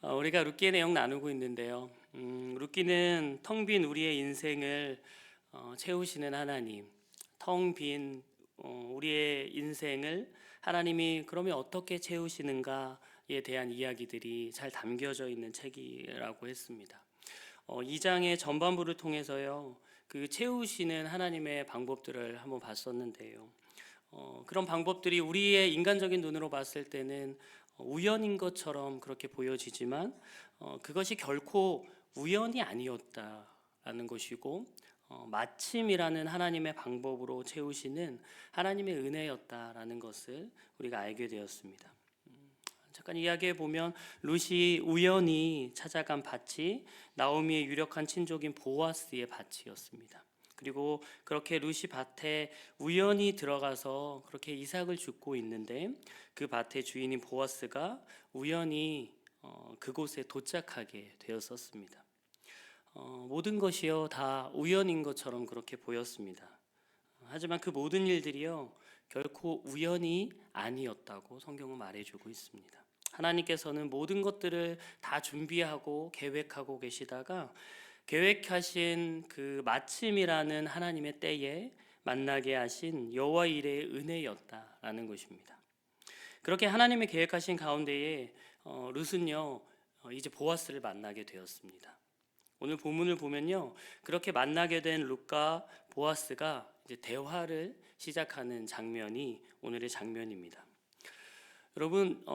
우리가 룻기의 내용 나누고 있는데요. 룻기는 텅 빈 우리의 인생을 채우시는 하나님, 텅 빈 우리의 인생을 하나님이 그러면 어떻게 채우시는가에 대한 이야기들이 잘 담겨져 있는 책이라고 했습니다. 2장의 전반부를 통해서요, 그 채우시는 하나님의 방법들을 한번 봤었는데요. 그런 방법들이 우리의 인간적인 눈으로 봤을 때는 우연인 것처럼 그렇게 보여지지만 그것이 결코 우연이 아니었다라는 것이고 마침이라는 하나님의 방법으로 채우시는 하나님의 은혜였다라는 것을 우리가 알게 되었습니다. 잠깐 이야기해 보면 룻이 우연히 찾아간 밭이 나오미의 유력한 친족인 보아스의 밭이었습니다. 그리고 그렇게 룻이 밭에 우연히 들어가서 그렇게 이삭을 줍고 있는데 그 밭의 주인인 보아스가 우연히 그곳에 도착하게 되었었습니다. 모든 것이요 다 우연인 것처럼 그렇게 보였습니다. 하지만 그 모든 일들이요 결코 우연이 아니었다고 성경은 말해주고 있습니다. 하나님께서는 모든 것들을 다 준비하고 계획하고 계시다가 계획하신 그 마침이라는 하나님의 때에 만나게 하신 여호와 일의 은혜였다라는 것입니다. 그렇게 하나님의 계획하신 가운데에 룻은요 이제 보아스를 만나게 되었습니다. 오늘 본문을 보면요 그렇게 만나게 된 룻과 보아스가 이제 대화를 시작하는 장면이 오늘의 장면입니다. 여러분,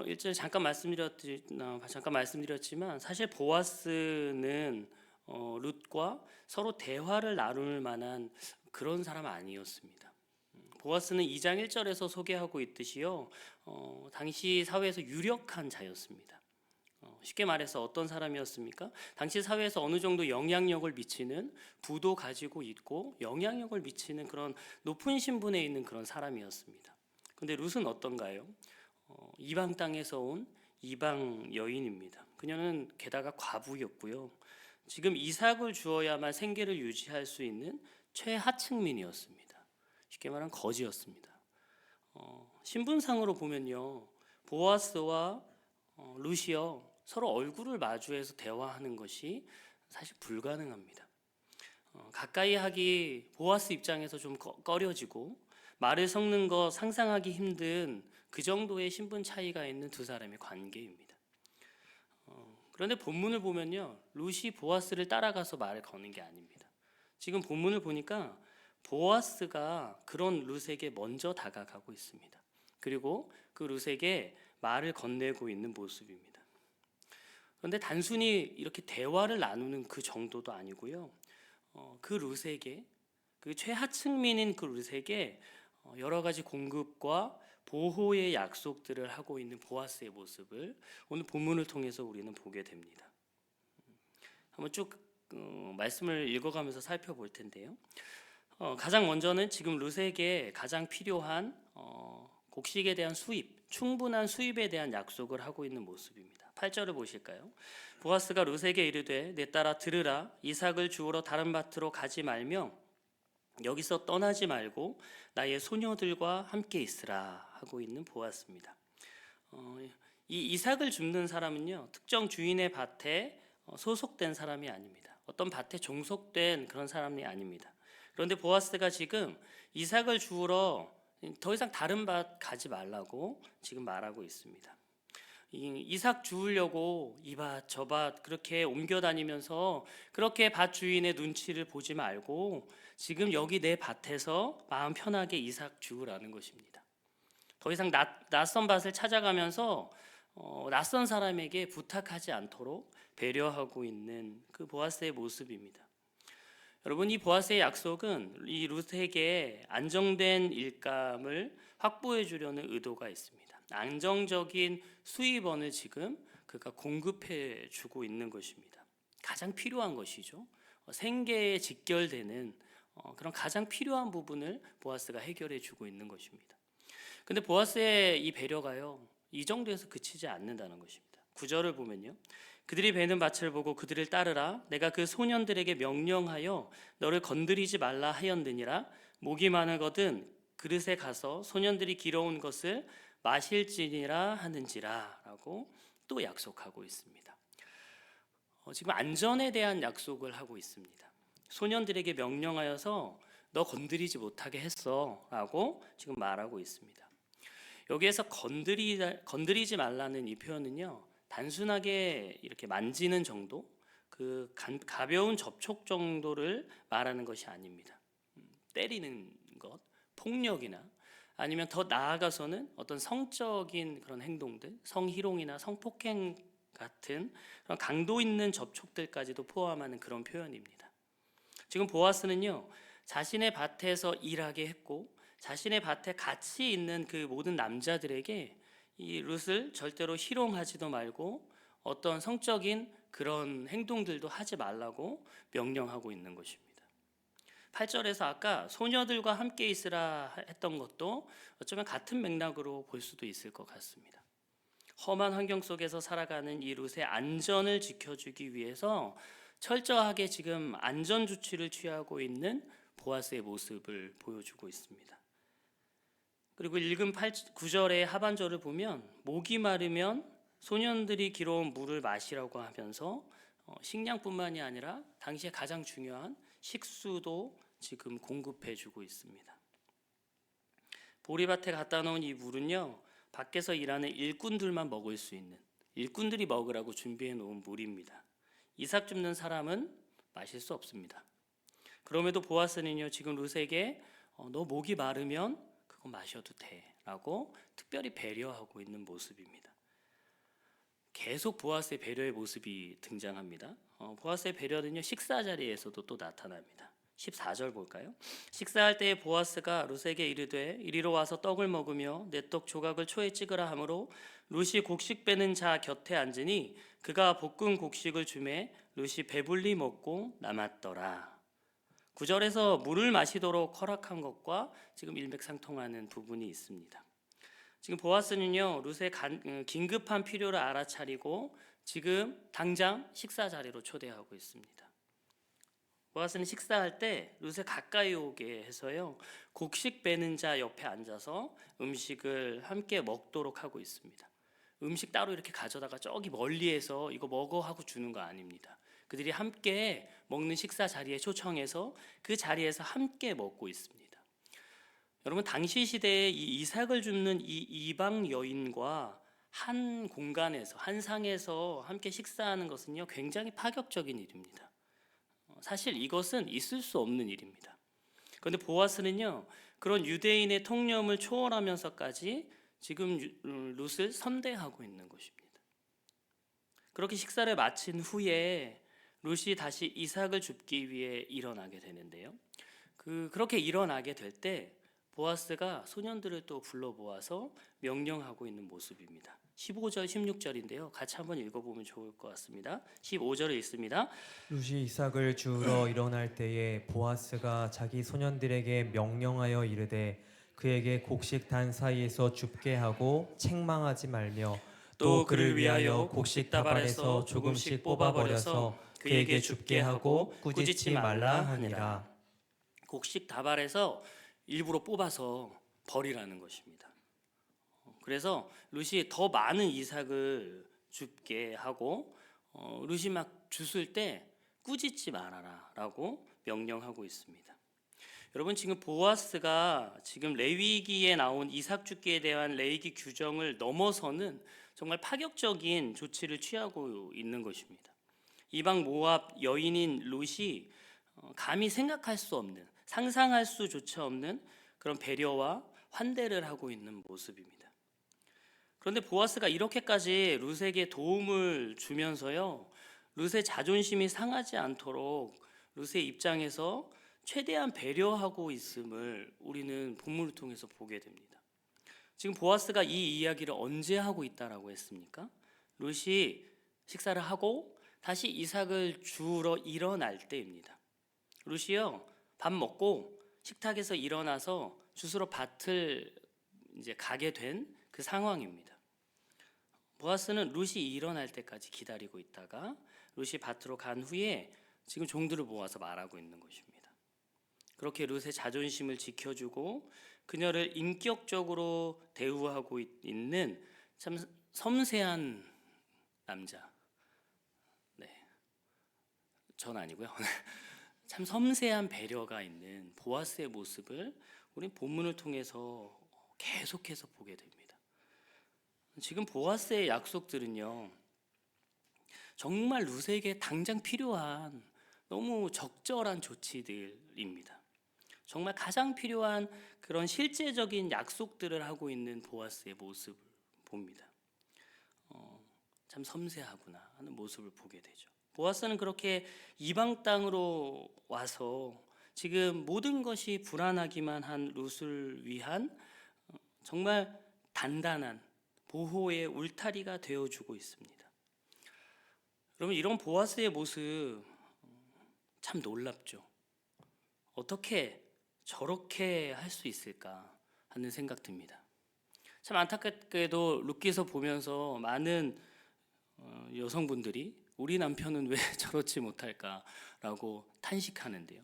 일전에 잠깐 말씀드렸지만 사실 보아스는 룻과 서로 대화를 나눌 만한 그런 사람 아니었습니다. 보아스는 2장 1절에서 소개하고 있듯이요, 당시 사회에서 유력한 자였습니다. 쉽게 말해서 어떤 사람이었습니까? 당시 사회에서 어느 정도 영향력을 미치는 부도 가지고 있고 영향력을 미치는 그런 높은 신분에 있는 그런 사람이었습니다. 근데 룻은 어떤가요? 이방 땅에서 온 이방 여인입니다. 그녀는 게다가 과부였고요. 지금 이삭을 주어야만 생계를 유지할 수 있는 최하층민이었습니다. 쉽게 말하면 거지였습니다. 신분상으로 보면요, 보아스와 룻이요 서로 얼굴을 마주해서 대화하는 것이 사실 불가능합니다. 가까이 하기 보아스 입장에서 좀 꺼려지고 말을 섞는 거 상상하기 힘든 그 정도의 신분 차이가 있는 두 사람의 관계입니다. 그런데 본문을 보면요 룻이 보아스를 따라가서 말을 거는 게 아닙니다. 지금 본문을 보니까 보아스가 그런 룻에게 먼저 다가가고 있습니다. 그리고 그 룻에게 말을 건네고 있는 모습입니다. 그런데 단순히 이렇게 대화를 나누는 그 정도도 아니고요, 그 룻에게, 그 최하층민인 그 룻에게 여러 가지 공급과 보호의 약속들을 하고 있는 보아스의 모습을 오늘 본문을 통해서 우리는 보게 됩니다. 한번 쭉 말씀을 읽어가면서 살펴볼 텐데요. 가장 먼저는 지금 룻에게 가장 필요한 곡식에 대한 수입, 충분한 수입에 대한 약속을 하고 있는 모습입니다. 8절을 보실까요? 보아스가 룻에게 이르되 내 딸아 들으라, 이삭을 주우러 다른 밭으로 가지 말며 여기서 떠나지 말고 나의 소녀들과 함께 있으라 하고 있는 보아스입니다. 이 이삭을 줍는 사람은요 특정 주인의 밭에 소속된 사람이 아닙니다. 어떤 밭에 종속된 그런 사람이 아닙니다. 그런데 보아스가 지금 이삭을 주우러 더 이상 다른 밭 가지 말라고 지금 말하고 있습니다. 이삭 주우려고 이 밭 저 밭 그렇게 옮겨 다니면서 그렇게 밭 주인의 눈치를 보지 말고 지금 여기 내 밭에서 마음 편하게 이삭 주우라는 것입니다. 더 이상 낯선 밭을 찾아가면서 낯선 사람에게 부탁하지 않도록 배려하고 있는 그 보아스의 모습입니다. 여러분, 이 보아스의 약속은 이 룻에게 안정된 일감을 확보해 주려는 의도가 있습니다. 안정적인 수입원을 지금 그가 공급해 주고 있는 것입니다. 가장 필요한 것이죠. 생계에 직결되는 그런 가장 필요한 부분을 보아스가 해결해 주고 있는 것입니다. 근데 보아스의 이 배려가요 이 정도에서 그치지 않는다는 것입니다. 9절을 보면요, 그들이 베는 밭을 보고 그들을 따르라. 내가 그 소년들에게 명령하여 너를 건드리지 말라 하였느니라. 목이 마르거든 그릇에 가서 소년들이 길어온 것을 마실지니라 하는지라 라고 무엇도 약속하고 있습니다. 지금 안전에 대한 약속을 하고 있습니다. 소년들에게 명령하여서 너 건드리지 못하게 했어 라고 지금 말하고 있습니다. 여기에서 건드리지 말라는 이 표현은요, 단순하게 이렇게 만지는 정도, 가벼운 접촉 정도를 말하는 것이 아닙니다. 때리는 것, 폭력이나 아니면 더 나아가서는 어떤 성적인 그런 행동들, 성희롱이나 성폭행 같은 그런 강도 있는 접촉들까지도 포함하는 그런 표현입니다. 지금 보아스는요, 자신의 밭에서 일하게 했고 자신의 밭에 같이 있는 그 모든 남자들에게 이 룻을 절대로 희롱하지도 말고 어떤 성적인 그런 행동들도 하지 말라고 명령하고 있는 것입니다. 8절에서 아까 소녀들과 함께 있으라 했던 것도 어쩌면 같은 맥락으로 볼 수도 있을 것 같습니다. 험한 환경 속에서 살아가는 이 룻의 안전을 지켜주기 위해서 철저하게 지금 안전 조치를 취하고 있는 보아스의 모습을 보여주고 있습니다. 그리고 읽은 9절의 하반절을 보면 목이 마르면 소년들이 길어온 물을 마시라고 하면서 식량뿐만이 아니라 당시에 가장 중요한 식수도 지금 공급해주고 있습니다. 보리밭에 갖다 놓은 이 물은요, 밖에서 일하는 일꾼들만 먹을 수 있는, 일꾼들이 먹으라고 준비해 놓은 물입니다. 이삭 줍는 사람은 마실 수 없습니다. 그럼에도 보아스는요, 지금 룻에게 너 목이 마르면 그거 마셔도 돼 라고 특별히 배려하고 있는 모습입니다. 계속 보아스의 배려의 모습이 등장합니다. 보아스의 배려는요, 식사 자리에서도 또 나타납니다. 14절 볼까요? 식사할 때에 보아스가 룻에게 이르되 이리로 와서 떡을 먹으며 내 떡 조각을 초에 찍으라 하므로 룻이 곡식 빼는 자 곁에 앉으니 그가 볶은 곡식을 주매 룻이 배불리 먹고 남았더라. 9절에서 물을 마시도록 허락한 것과 지금 일맥상통하는 부분이 있습니다. 지금 보아스는요, 룻의 긴급한 필요를 알아차리고 지금 당장 식사 자리로 초대하고 있습니다. 보아스는 식사할 때 룻을 가까이 오게 해서요, 곡식 빼는 자 옆에 앉아서 음식을 함께 먹도록 하고 있습니다. 음식 따로 이렇게 가져다가 저기 멀리에서 이거 먹어 하고 주는 거 아닙니다. 그들이 함께 먹는 식사 자리에 초청해서 그 자리에서 함께 먹고 있습니다. 여러분, 당시 시대에 이 이삭을 줍는 이 이방 여인과 한 공간에서, 한 상에서 함께 식사하는 것은요, 굉장히 파격적인 일입니다. 사실 이것은 있을 수 없는 일입니다. 그런데 보아스는요, 그런 유대인의 통념을 초월하면서까지 지금 룻을 선대하고 있는 것입니다. 그렇게 식사를 마친 후에 룻이 다시 이삭을 줍기 위해 일어나게 되는데요, 그렇게 일어나게 될 때 보아스가 소년들을 또 불러 모아서 명령하고 있는 모습입니다. 15절, 16절인데요. 같이 한번 읽어보면 좋을 것 같습니다. 15절을 읽습니다. 룻이 이삭을 주우러 일어날 때에 보아스가 자기 소년들에게 명령하여 이르되 그에게 곡식 단 사이에서 줍게 하고 책망하지 말며 또 그를 위하여 곡식 다발에서 조금씩 뽑아버려서 그에게 줍게 하고 꾸짖지 말라 하니라. 곡식 다발에서 일부러 뽑아서 버리라는 것입니다. 그래서 룻이 더 많은 이삭을 줍게 하고 룻이 막 주술 때 꾸짖지 말아라 라고 명령하고 있습니다. 여러분, 지금 보아스가 지금 레위기에 나온 이삭 줍기에 대한 레위기 규정을 넘어서는 정말 파격적인 조치를 취하고 있는 것입니다. 이방 모압 여인인 룻이 감히 생각할 수 없는, 상상할 수조차 없는 그런 배려와 환대를 하고 있는 모습입니다. 그런데 보아스가 이렇게까지 룻에게 도움을 주면서요, 룻의 자존심이 상하지 않도록 룻의 입장에서 최대한 배려하고 있음을 우리는 본문을 통해서 보게 됩니다. 지금 보아스가 이 이야기를 언제 하고 있다라고 했습니까? 룻이 식사를 하고 다시 이삭을 주우러 일어날 때입니다. 룻이요, 밥 먹고 식탁에서 일어나서 주스러 밭을 이제 가게 된 그 상황입니다. 보아스는 룻이 일어날 때까지 기다리고 있다가 룻이 밭으로 간 후에 지금 종들을 모아서 말하고 있는 것입니다. 그렇게 룻의 자존심을 지켜주고 그녀를 인격적으로 대우하고 있는 참 섬세한 남자. 네, 전 아니고요. 참 섬세한 배려가 있는 보아스의 모습을 우리 본문을 통해서 계속해서 보게 됩니다. 지금 보아스의 약속들은요, 정말 룻에게 당장 필요한 너무 적절한 조치들입니다. 정말 가장 필요한 그런 실제적인 약속들을 하고 있는 보아스의 모습을 봅니다. 참 섬세하구나 하는 모습을 보게 되죠. 보아스는 그렇게 이방 땅으로 와서 지금 모든 것이 불안하기만 한 룻을 위한 정말 단단한 보호의 울타리가 되어주고 있습니다. 여러분, 이런 보아스의 모습 참 놀랍죠. 어떻게 저렇게 할 수 있을까 하는 생각 듭니다. 참 안타깝게도 룻기서 보면서 많은 여성분들이 우리 남편은 왜 저렇지 못할까라고 탄식하는데요.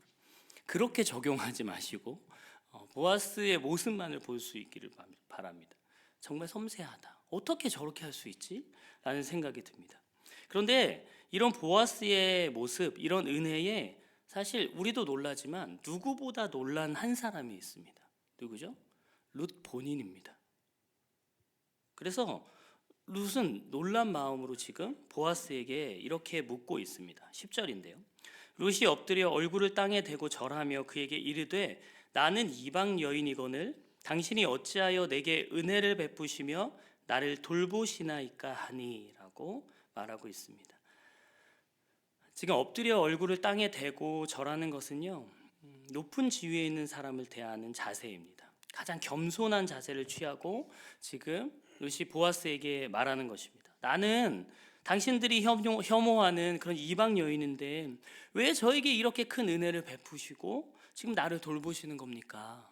그렇게 적용하지 마시고 보아스의 모습만을 볼 수 있기를 바랍니다. 정말 섬세하다. 어떻게 저렇게 할 수 있지? 라는 생각이 듭니다. 그런데 이런 보아스의 모습, 이런 은혜에 사실 우리도 놀라지만 누구보다 놀란 한 사람이 있습니다. 누구죠? 룻 본인입니다. 그래서 룻은 놀란 마음으로 지금 보아스에게 이렇게 묻고 있습니다. 10절인데요. 룻이 엎드려 얼굴을 땅에 대고 절하며 그에게 이르되 나는 이방 여인이거늘 당신이 어찌하여 내게 은혜를 베푸시며 나를 돌보시나이까 하니라고 말하고 있습니다. 지금 엎드려 얼굴을 땅에 대고 절하는 것은요, 높은 지위에 있는 사람을 대하는 자세입니다. 가장 겸손한 자세를 취하고 지금 룻이 보아스에게 말하는 것입니다. 나는 당신들이 혐오하는 그런 이방 여인인데 왜 저에게 이렇게 큰 은혜를 베푸시고 지금 나를 돌보시는 겁니까?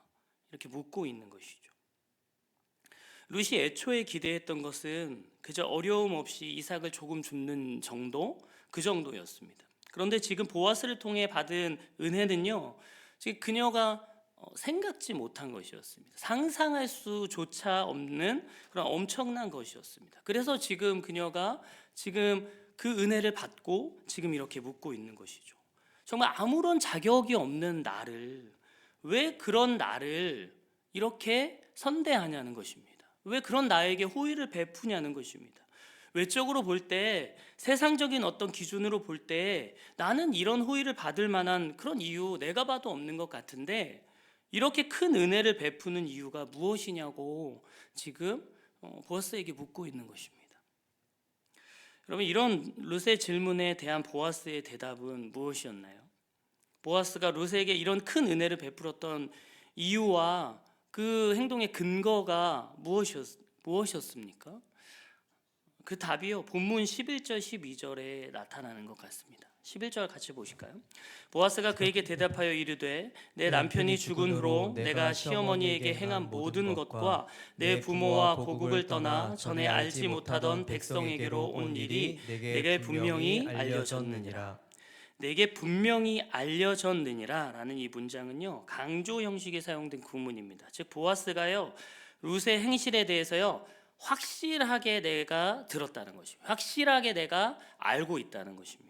이렇게 묻고 있는 것이죠. 룻이 애초에 기대했던 것은 그저 어려움 없이 이삭을 조금 줍는 정도, 그 정도였습니다. 그런데 지금 보아스를 통해 받은 은혜는요, 지금 그녀가 생각지 못한 것이었습니다. 상상할 수조차 없는 그런 엄청난 것이었습니다. 그래서 지금 그녀가 지금 그 은혜를 받고 지금 이렇게 묻고 있는 것이죠. 정말 아무런 자격이 없는 나를, 왜 그런 나를 이렇게 선대하냐는 것입니다. 왜 그런 나에게 호의를 베푸냐는 것입니다. 외적으로 볼 때, 세상적인 어떤 기준으로 볼 때 나는 이런 호의를 받을 만한 그런 이유 내가 봐도 없는 것 같은데 이렇게 큰 은혜를 베푸는 이유가 무엇이냐고 지금 보아스에게 묻고 있는 것입니다. 여러분, 이런 룻의 질문에 대한 보아스의 대답은 무엇이었나요? 보아스가 룻에게 이런 큰 은혜를 베풀었던 이유와 그 행동의 근거가 무엇이었습니까? 그 답이요, 본문 11절 12절에 나타나는 것 같습니다. 11절 같이 보실까요? 보아스가 그에게 대답하여 이르되 내 남편이 죽은 후로 내가 시어머니에게 행한 모든 것과 내 부모와 고국을 떠나 전에 알지 못하던 백성에게로 온 일이 내게 분명히 알려졌느니라. 내게 분명히 알려졌느니라 라는 이 문장은요, 강조 형식에 사용된 구문입니다. 즉 보아스가요, 룻의 행실에 대해서요 확실하게 내가 들었다는 것입니다. 확실하게 내가 알고 있다는 것입니다.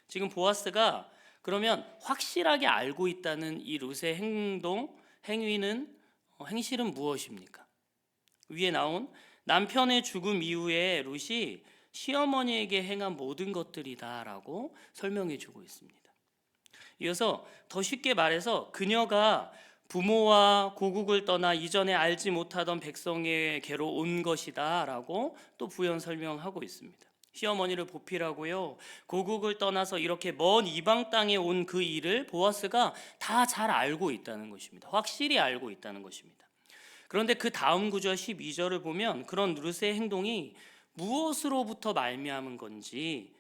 지금 보아스가 그러면 확실하게 알고 있다는 이 룻의 행실은 무엇입니까? 위에 나온 남편의 죽음 이후에 룻이 시어머니에게 행한 모든 것들이다라고 설명해 주고 있습니다. 이어서 더 쉽게 말해서 그녀가 부모와 고국을 떠나 이전에 알지 못하던 백성에게로 온 것이다 라고 또 부연 설명하고 있습니다. 시어머니를 보필하고요, 고국을 떠나서 이렇게 먼 이방 땅에 온 그 일을 보아스가 다 잘 알고 있다는 것입니다. 확실히 알고 있다는 것입니다. 그런데 그 다음 구절 12절을 보면 그런 룻의 행동이 무엇으로부터 말미암은 건지,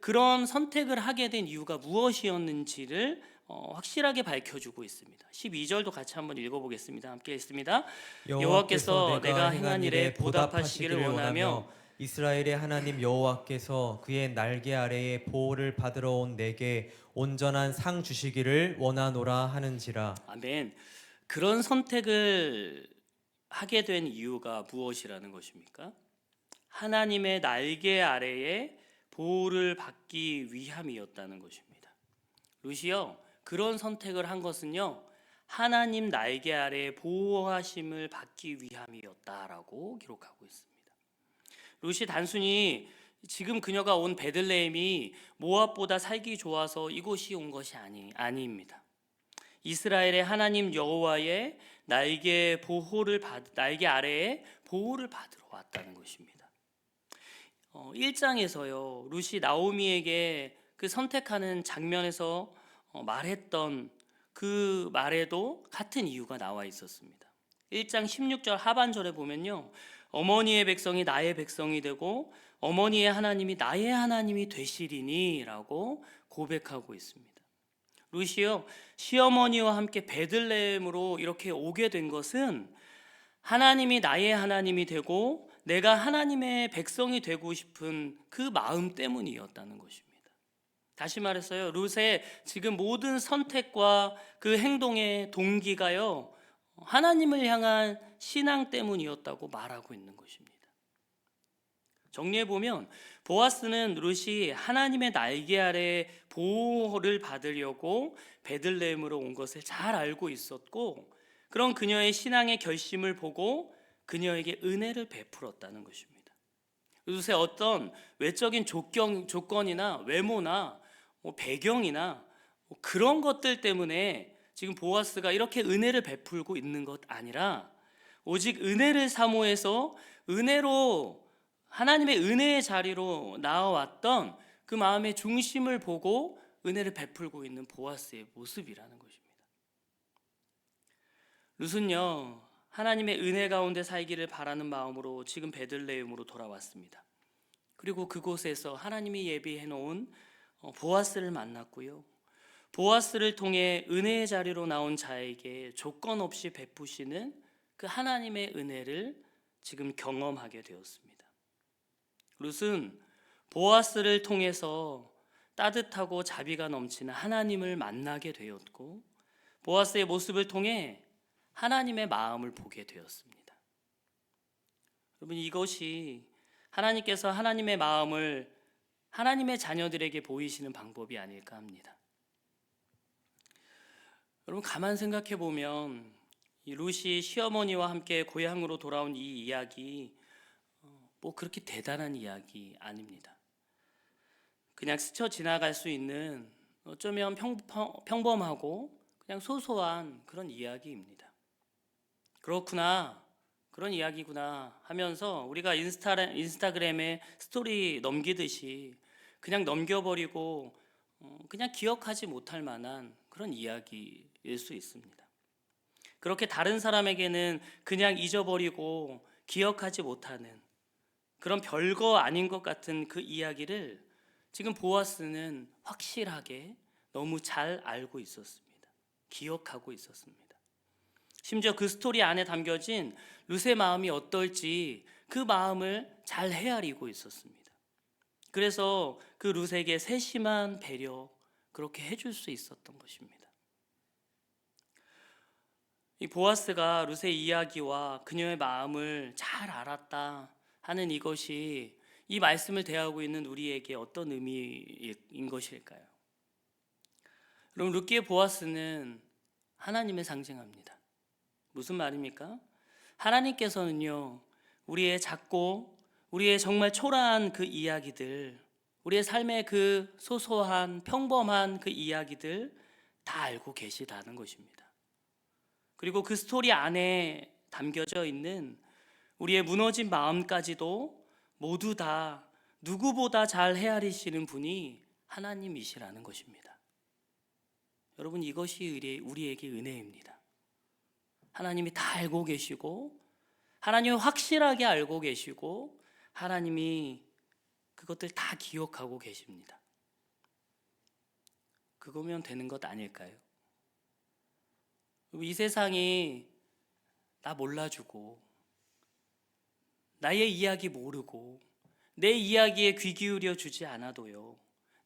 그런 선택을 하게 된 이유가 무엇이었는지를 확실하게 밝혀주고 있습니다. 12절도 같이 한번 읽어보겠습니다. 함께 읽습니다. 여호와께서 내가 행한 일에 보답하시기를 원하며 이스라엘의 하나님 여호와께서 그의 날개 아래에 보호를 받으러 온 내게 온전한 상 주시기를 원하노라 하는지라. 아멘. 그런 선택을 하게 된 이유가 무엇이라는 것입니까? 하나님의 날개 아래에 보호를 받기 위함이었다는 것입니다. 룻이요, 그런 선택을 한 것은요, 하나님 날개 아래 보호하심을 받기 위함이었다라고 기록하고 있습니다. 룻이 단순히 지금 그녀가 온 베들레헴이 모압보다 살기 좋아서 이곳이 온 것이 아니입니다. 이스라엘의 하나님 여호와의 날개 아래에 보호를 받으러 왔다는 것입니다. 1장에서요, 룻이 나오미에게 그 선택하는 장면에서 말했던 그 말에도 같은 이유가 나와 있었습니다. 1장 16절 하반절에 보면요, 어머니의 백성이 나의 백성이 되고 어머니의 하나님이 나의 하나님이 되시리니 라고 고백하고 있습니다. 룻이요, 시어머니와 함께 베들레헴으로 이렇게 오게 된 것은 하나님이 나의 하나님이 되고 내가 하나님의 백성이 되고 싶은 그 마음 때문이었다는 것입니다. 다시 말했어요, 룻의 지금 모든 선택과 그 행동의 동기가요, 하나님을 향한 신앙 때문이었다고 말하고 있는 것입니다. 정리해보면 보아스는 룻이 하나님의 날개 아래 보호를 받으려고 베들레헴으로 온 것을 잘 알고 있었고, 그런 그녀의 신앙의 결심을 보고 그녀에게 은혜를 베풀었다는 것입니다. 룻의 어떤 외적인 조건이나 외모나 배경이나 그런 것들 때문에 지금 보아스가 이렇게 은혜를 베풀고 있는 것 아니라, 오직 은혜를 사모해서 은혜로 하나님의 은혜의 자리로 나아왔던 그 마음의 중심을 보고 은혜를 베풀고 있는 보아스의 모습이라는 것입니다. 룻은요, 하나님의 은혜 가운데 살기를 바라는 마음으로 지금 베들레헴으로 돌아왔습니다. 그리고 그곳에서 하나님이 예비해 놓은 보아스를 만났고요, 보아스를 통해 은혜의 자리로 나온 자에게 조건 없이 베푸시는 그 하나님의 은혜를 지금 경험하게 되었습니다. 룻은 보아스를 통해서 따뜻하고 자비가 넘치는 하나님을 만나게 되었고, 보아스의 모습을 통해 하나님의 마음을 보게 되었습니다. 여러분, 이것이 하나님께서 하나님의 마음을 하나님의 자녀들에게 보이시는 방법이 아닐까 합니다. 여러분, 가만 생각해 보면 이 룻이 시어머니와 함께 고향으로 돌아온 이 이야기, 뭐 그렇게 대단한 이야기 아닙니다. 그냥 스쳐 지나갈 수 있는 어쩌면 평범하고 그냥 소소한 그런 이야기입니다. 그렇구나, 그런 이야기구나 하면서 우리가 인스타그램에 스토리 넘기듯이 그냥 넘겨버리고 그냥 기억하지 못할 만한 그런 이야기일 수 있습니다. 그렇게 다른 사람에게는 그냥 잊어버리고 기억하지 못하는 그런 별거 아닌 것 같은 그 이야기를 지금 보아스는 확실하게 너무 잘 알고 있었습니다. 기억하고 있었습니다. 심지어 그 스토리 안에 담겨진 룻의 마음이 어떨지 그 마음을 잘 헤아리고 있었습니다. 그래서 그 룻에게 세심한 배려, 그렇게 해줄 수 있었던 것입니다. 이 보아스가 룻의 이야기와 그녀의 마음을 잘 알았다 하는 이것이 이 말씀을 대하고 있는 우리에게 어떤 의미인 것일까요? 여러분, 룻기의 보아스는 하나님을 상징합니다. 무슨 말입니까? 하나님께서는요, 우리의 작고 우리의 정말 초라한 그 이야기들, 우리의 삶의 그 소소한 평범한 그 이야기들 다 알고 계시다는 것입니다. 그리고 그 스토리 안에 담겨져 있는 우리의 무너진 마음까지도 모두 다 누구보다 잘 헤아리시는 분이 하나님이시라는 것입니다. 여러분, 이것이 우리에게 은혜입니다. 하나님이 다 알고 계시고, 하나님이 확실하게 알고 계시고, 하나님이 그것들 다 기억하고 계십니다. 그거면 되는 것 아닐까요? 이 세상이 나 몰라주고, 나의 이야기 모르고, 내 이야기에 귀 기울여 주지 않아도요,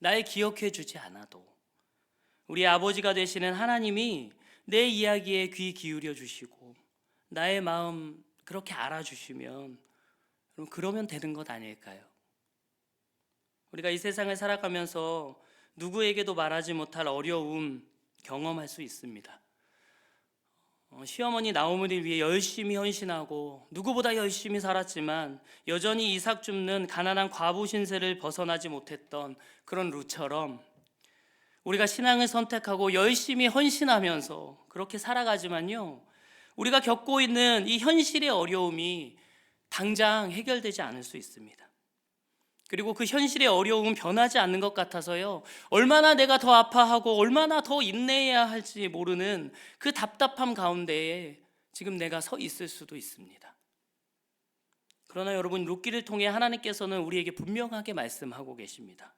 날 기억해 주지 않아도 우리 아버지가 되시는 하나님이 내 이야기에 귀 기울여 주시고 나의 마음 그렇게 알아주시면, 여러분, 그러면 되는 것 아닐까요? 우리가 이 세상을 살아가면서 누구에게도 말하지 못할 어려움 경험할 수 있습니다. 시어머니 나오미를 위해 열심히 헌신하고 누구보다 열심히 살았지만 여전히 이삭 줍는 가난한 과부 신세를 벗어나지 못했던 그런 룻처럼 우리가 신앙을 선택하고 열심히 헌신하면서 그렇게 살아가지만요, 우리가 겪고 있는 이 현실의 어려움이 당장 해결되지 않을 수 있습니다. 그리고 그 현실의 어려움은 변하지 않는 것 같아서요, 얼마나 내가 더 아파하고 얼마나 더 인내해야 할지 모르는 그 답답함 가운데에 지금 내가 서 있을 수도 있습니다. 그러나 여러분, 룻기를 통해 하나님께서는 우리에게 분명하게 말씀하고 계십니다.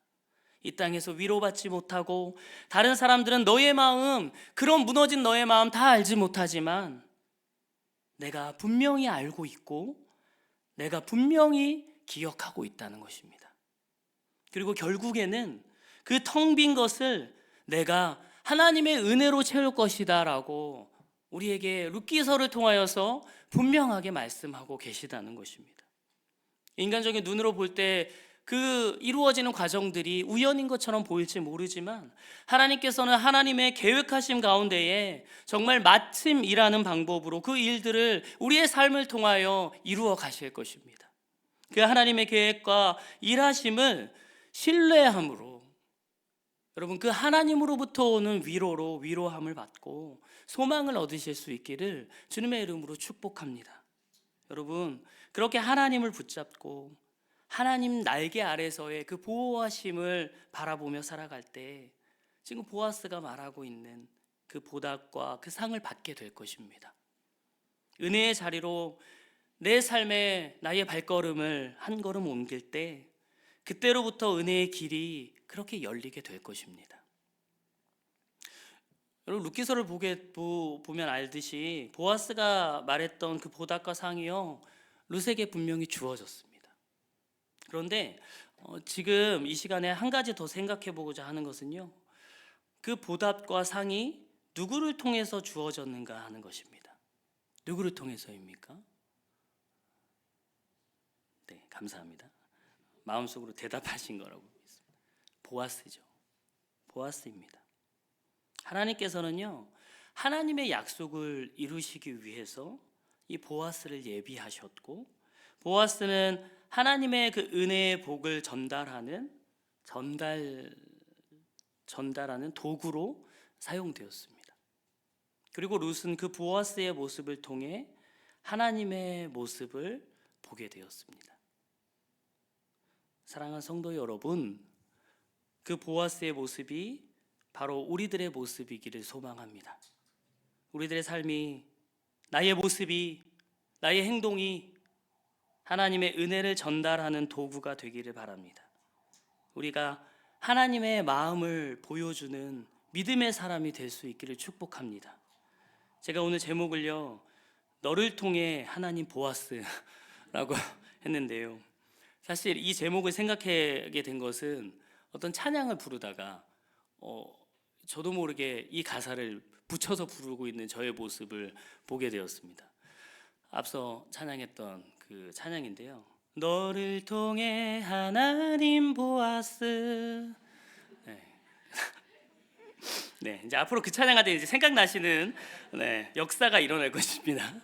이 땅에서 위로받지 못하고 다른 사람들은 너의 마음, 그런 무너진 너의 마음 다 알지 못하지만 내가 분명히 알고 있고 내가 분명히 기억하고 있다는 것입니다. 그리고 결국에는 그 텅 빈 것을 내가 하나님의 은혜로 채울 것이다 라고 우리에게 룻기서를 통하여서 분명하게 말씀하고 계시다는 것입니다. 인간적인 눈으로 볼 때 그 이루어지는 과정들이 우연인 것처럼 보일지 모르지만 하나님께서는 하나님의 계획하심 가운데에 정말 마침이라는 방법으로 그 일들을 우리의 삶을 통하여 이루어 가실 것입니다. 그 하나님의 계획과 일하심을 신뢰함으로 여러분, 그 하나님으로부터 오는 위로로 위로함을 받고 소망을 얻으실 수 있기를 주님의 이름으로 축복합니다. 여러분, 그렇게 하나님을 붙잡고 하나님 날개 아래서의 그 보호하심을 바라보며 살아갈 때 지금 보아스가 말하고 있는 그 보답과 그 상을 받게 될 것입니다. 은혜의 자리로 내 삶에 나의 발걸음을 한 걸음 옮길 때 그때로부터 은혜의 길이 그렇게 열리게 될 것입니다. 여러분, 룻기서를 보면 알듯이 보아스가 말했던 그 보답과 상이요, 룻에게 분명히 주어졌습니다. 그런데 지금 이 시간에 한 가지 더 생각해 보고자 하는 것은요, 그 보답과 상이 누구를 통해서 주어졌는가 하는 것입니다. 누구를 통해서입니까? 네, 감사합니다. 마음속으로 대답하신 거라고 믿습니다. 보아스죠. 보아스입니다. 하나님께서는요, 하나님의 약속을 이루시기 위해서 이 보아스를 예비하셨고, 보아스는 하나님의 그 은혜의 복을 전달하는 도구로 사용되었습니다. 그리고 룻은 그 보아스의 모습을 통해 하나님의 모습을 보게 되었습니다. 사랑하는 성도 여러분, 그 보아스의 모습이 바로 우리들의 모습이기를 소망합니다. 우리들의 삶이, 나의 모습이, 나의 행동이 하나님의 은혜를 전달하는 도구가 되기를 바랍니다. 우리가 하나님의 마음을 보여주는 믿음의 사람이 될 수 있기를 축복합니다. 제가 오늘 제목을요, 너를 통해 하나님 보아스라고 했는데요, 사실 이 제목을 생각하게 된 것은 어떤 찬양을 부르다가 저도 모르게 이 가사를 붙여서 부르고 있는 저의 모습을 보게 되었습니다. 앞서 찬양했던 그 찬양인데요, 너를 통해 하나님 보아스. 네, 이제 앞으로 그 찬양할 때 이제 생각나시는 역사가 일어날 것입니다.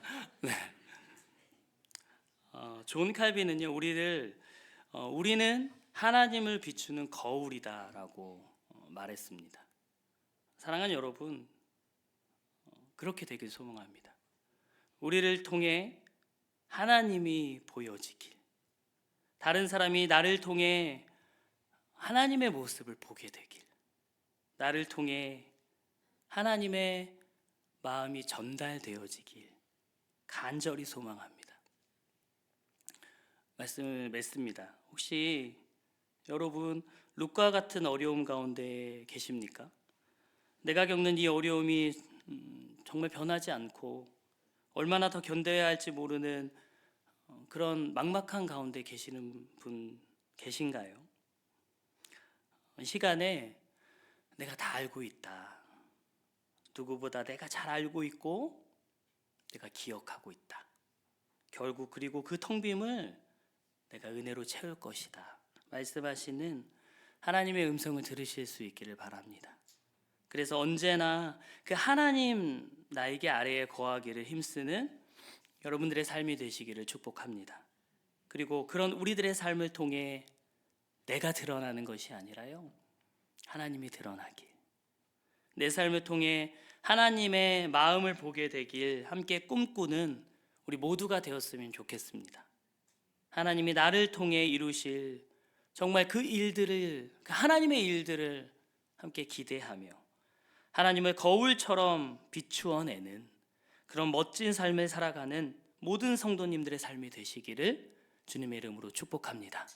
네. 존 칼빈은요, 우리는 하나님을 비추는 거울이다라고 말했습니다. 사랑하는 여러분, 그렇게 되길 소망합니다. 우리를 통해 하나님이 보여지길, 다른 사람이 나를 통해 하나님의 모습을 보게 되길, 나를 통해 하나님의 마음이 전달되어지길 간절히 소망합니다. 말씀을 맺습니다. 혹시 여러분 룻과 같은 어려움 가운데 계십니까? 내가 겪는 이 어려움이 정말 변하지 않고 얼마나 더 견뎌야 할지 모르는 그런 막막한 가운데 계시는 분 계신가요? 이 시간에 내가 다 알고 있다, 누구보다 내가 잘 알고 있고 내가 기억하고 있다, 결국 그리고 그 텅 빔을 내가 은혜로 채울 것이다 말씀하시는 하나님의 음성을 들으실 수 있기를 바랍니다. 그래서 언제나 그 하나님 나에게 아래에 거하기를 힘쓰는 여러분들의 삶이 되시기를 축복합니다. 그리고 그런 우리들의 삶을 통해 내가 드러나는 것이 아니라요, 하나님이 드러나길, 내 삶을 통해 하나님의 마음을 보게 되길 함께 꿈꾸는 우리 모두가 되었으면 좋겠습니다. 하나님이 나를 통해 이루실 정말 그 일들을, 그 하나님의 일들을 함께 기대하며 하나님을 거울처럼 비추어내는 그런 멋진 삶을 살아가는 모든 성도님들의 삶이 되시기를 주님의 이름으로 축복합니다.